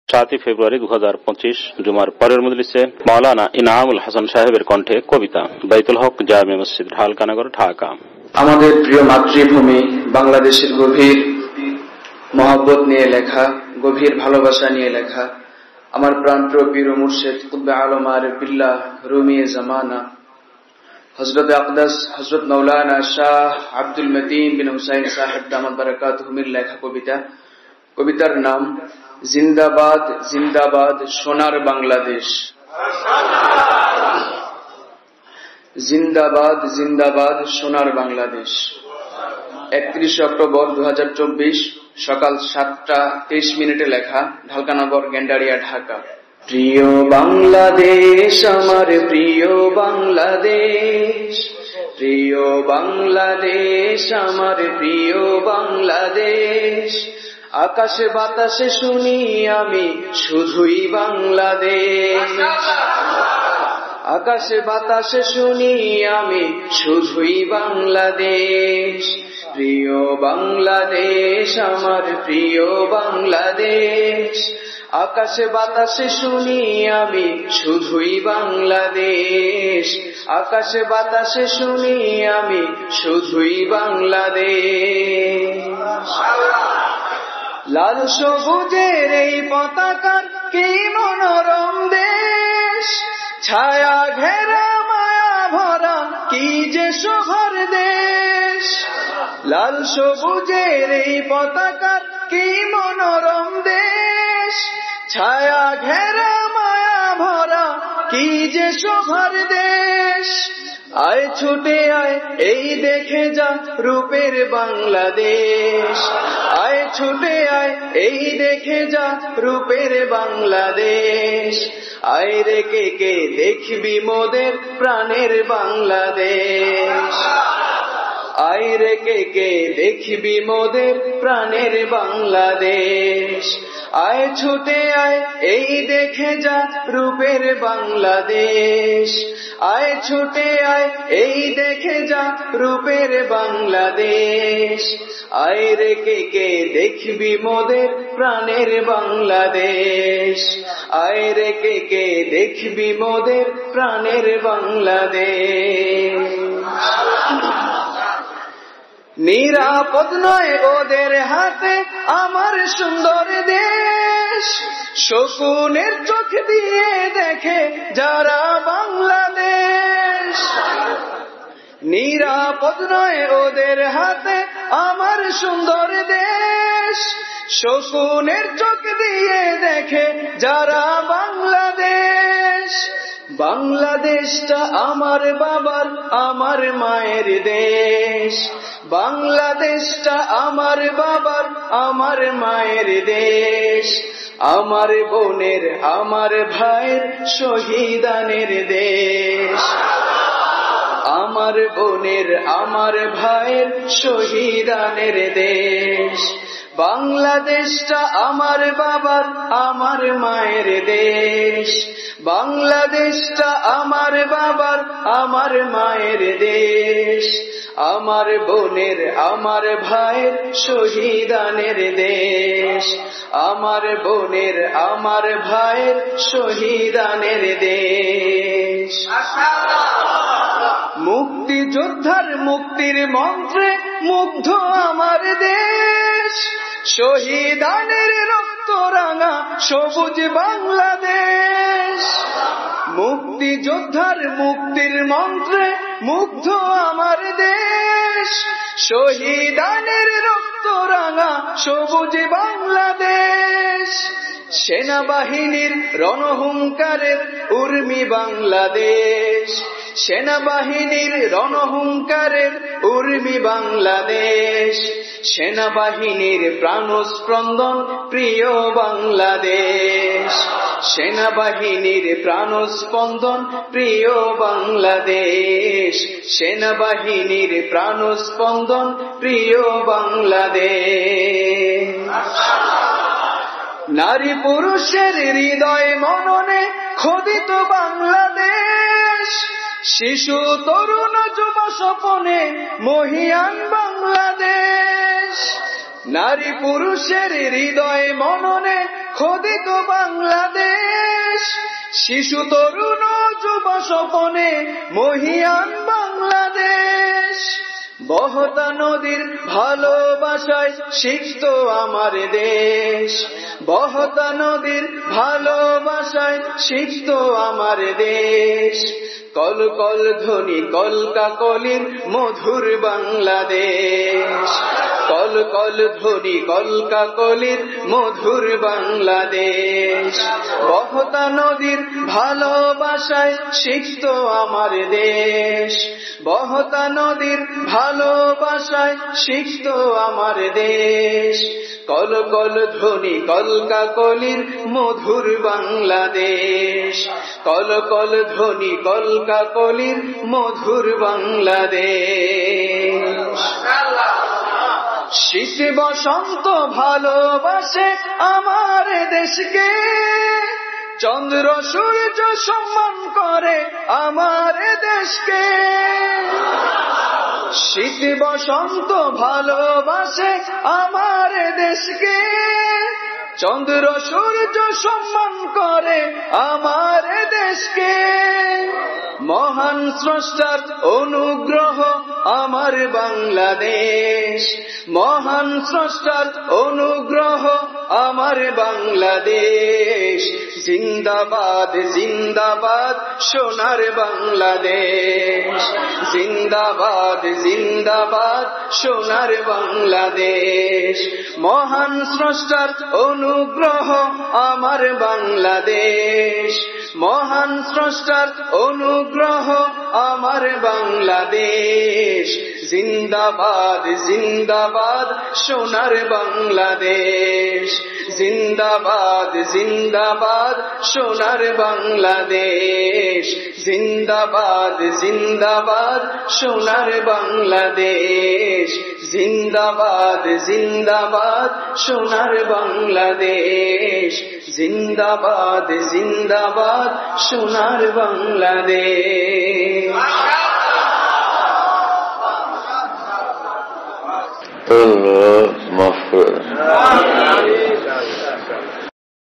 7 ফেব্রুয়ারি 2025 জুমার পরের মজলিসে মাওলানা ইনামুল হাসান সাহেবের কণ্ঠে কবিতা। বাইতুল হক জামে মসজিদ, ঢালকানগর, ঢাকা। আমাদের প্রিয় মাতৃভূমি বাংলাদেশের গভীর মহব্বত নিয়ে লেখা, গভীর ভালোবাসা নিয়ে লেখা আমার প্রাণপ্রিয় পীর ও মুর্শিদ কুতবে আলম আরিফ বিল্লাহ রুমি জামানা হযরত আকদাস হযরত মাওলানা শাহ আব্দুল মতিন বিন হুসাইন সাহেব দামাত বারাকাতুহুর লেখা কবিতা। কবিতার নাম জিন্দাবাদ জিন্দাবাদ সোনার বাংলাদেশ। জিন্দাবাদ জিন্দাবাদ সোনার বাংলাদেশ। 31 অক্টোবর 2024 সকাল 7:23 লেখা, ঢালকানগর, গেন্ডারিয়া, ঢাকা। প্রিয় বাংলাদেশ, আমার প্রিয় বাংলাদেশ, প্রিয় বাংলাদেশ, আমার প্রিয় বাংলাদেশ। আকাশে বাতাসে শুনি আমি শুধুই বাংলাদেশ, আকাশে বাতাসে শুনি আমি শুধুই বাংলাদেশ। প্রিয় বাংলাদেশ, আমার প্রিয় বাংলাদেশ। আকাশে বাতাসে শুনি আমি শুধুই বাংলাদেশ, আকাশে বাতাসে শুনি আমি শুধুই বাংলাদেশ। লাল সবুজের এই পতাকার কি মনোরম দেশ, ছায়া ঘেরা মায়া ভরা কি যে শোভার দেশ। লাল সবুজের এই পতাকার কি মনোরম দেশ, ছায়া ঘেরা মায়া ভরা কি যে শোভার দেশ। আয় ছুটে আয় এই দেখে যা রূপের বাংলাদেশ, আয় ছুটে আয় এই দেখে যা রূপের বাংলাদেশ। আয় রে কে কে দেখবি মোদের প্রাণের বাংলাদেশ, আয় রে কে কে দেখবি মোদের প্রাণের বাংলাদেশ। আয় ছুটে আয় এই দেখে যা রূপের বাংলাদেশ, আয় ছুটে আয় এই দেখে যা রূপের বাংলাদেশ। আয় রে কে কে দেখবি মোদের প্রাণের বাংলাদেশ, আয় রে কে কে দেখবি মোদের প্রাণের বাংলাদেশ। নিরাপদ নয় ওদের হাতে আমার সুন্দর দেশ, শকুনের চোখ দিয়ে দেখে যারা বাংলাদেশ। নিরাপদ নয় ওদের হাতে আমার সুন্দর দেশ, শকুনের চোখ দিয়ে দেখে যারা বাংলাদেশ। বাংলাদেশটা আমার বাবার আমার মায়ের দেশ, বাংলাদেশটা আমার বাবার আমার মায়ের দেশ। আমার বোনের আমার ভাইয়ের শহীদানের দেশ, আমার বোনের আমার ভাইয়ের শহীদানের দেশ। বাংলাদেশটা আমার বাবার আমার মায়ের দেশ, বাংলাদেশটা আমার বাবার আমার মায়ের দেশ। আমার বোনের আমার ভাইয়ের শহীদানের দেশ, আমার বোনের আমার ভাইয়ের শহীদানের দেশ। মুক্তিযোদ্ধার মুক্তির মন্ত্রে মুগ্ধ আমার দেশ, শহীদানের রক্ত রাঙা সবুজ বাংলাদেশ। মুক্তিযোদ্ধার মুক্তির মন্ত্রে মুগ্ধ আমার দেশ, শহীদানের রক্ত রাঙা সবুজ বাংলাদেশ। সেনাবাহিনীর রণহুঙ্কারের উর্মি বাংলাদেশ, সেনাবাহিনীর রণহুঙ্কারের উর্মি বাংলাদেশ। সেনাবাহিনীর প্রাণস্পন্দন প্রিয় বাংলাদেশ, সেনাবাহিনীর প্রাণস্পন্দন প্রিয় বাংলাদেশ। সেনাবাহিনীর প্রাণস্পন্দন প্রিয় বাংলাদেশ। নারী পুরুষের হৃদয় মননে খোদিত বাংলাদেশ, শিশু তরুণ যুব স্বপনে মহিয়ান বাংলাদেশ। নারী পুরুষের হৃদয় মননে খোদিত বাংলাদেশ, শিশু তরুণ যুবা স্বপনে মহিয়ান বাংলাদেশ। বহতা নদীর ভালোবাসায় সিক্ত আমার দেশ, বহতা নদীর ভালোবাসায় সিক্ত আমার দেশ। কল কল ধ্বনি কলকাকলির মধুর বাংলাদেশ, কল কল ধ্বনি কলকাকলির মধুর বাংলাদেশ। বহতা নদীর ভালোবাসায় সিক্ত আমার দেশ, বহতা নদীর ভালোবাসায় সিক্ত আমার দেশ। কল কল ধ্বনি কলকাকলির মধুর বাংলাদেশ, কল কল ধ্বনি কলকাকলির মধুর বাংলাদেশ। শীত বসন্ত ভালোবাসে আমার দেশকে, চন্দ্র সূর্য সম্মান করে আমার দেশকে। শীত বসন্ত ভালোবাসে আমার দেশকে, চন্দ্র সূর্য সম্মান করে আমার দেশকে। মহান স্রষ্টার অনুগ্রহ আমার বাংলাদেশ, মহান স্রষ্টার অনুগ্রহ আমার বাংলাদেশ। জিন্দাবাদ জিন্দাবাদ সোনার বাংলাদেশ, জিন্দাবাদ জিন্দাবাদ সোনার বাংলাদেশ। মহান স্রষ্টার অনুগ্রহ আমার বাংলাদেশ, মহান স্রষ্টার অনুগ্রহ আমার বাংলাদেশ। জিন্দাবাদ জিন্দাবাদ সোনার বাংলাদেশ, জিন্দাবাদ জিন্দাবাদ সোনার বাংলাদেশ। জিন্দাবাদ জিন্দাবাদ সোনার বাংলাদেশ, জিন্দাবাদ জিন্দাবাদ সোনার বাংলাদেশ। জিন্দাবাদ জিন্দাবাদ সোনার বাংলাদেশ।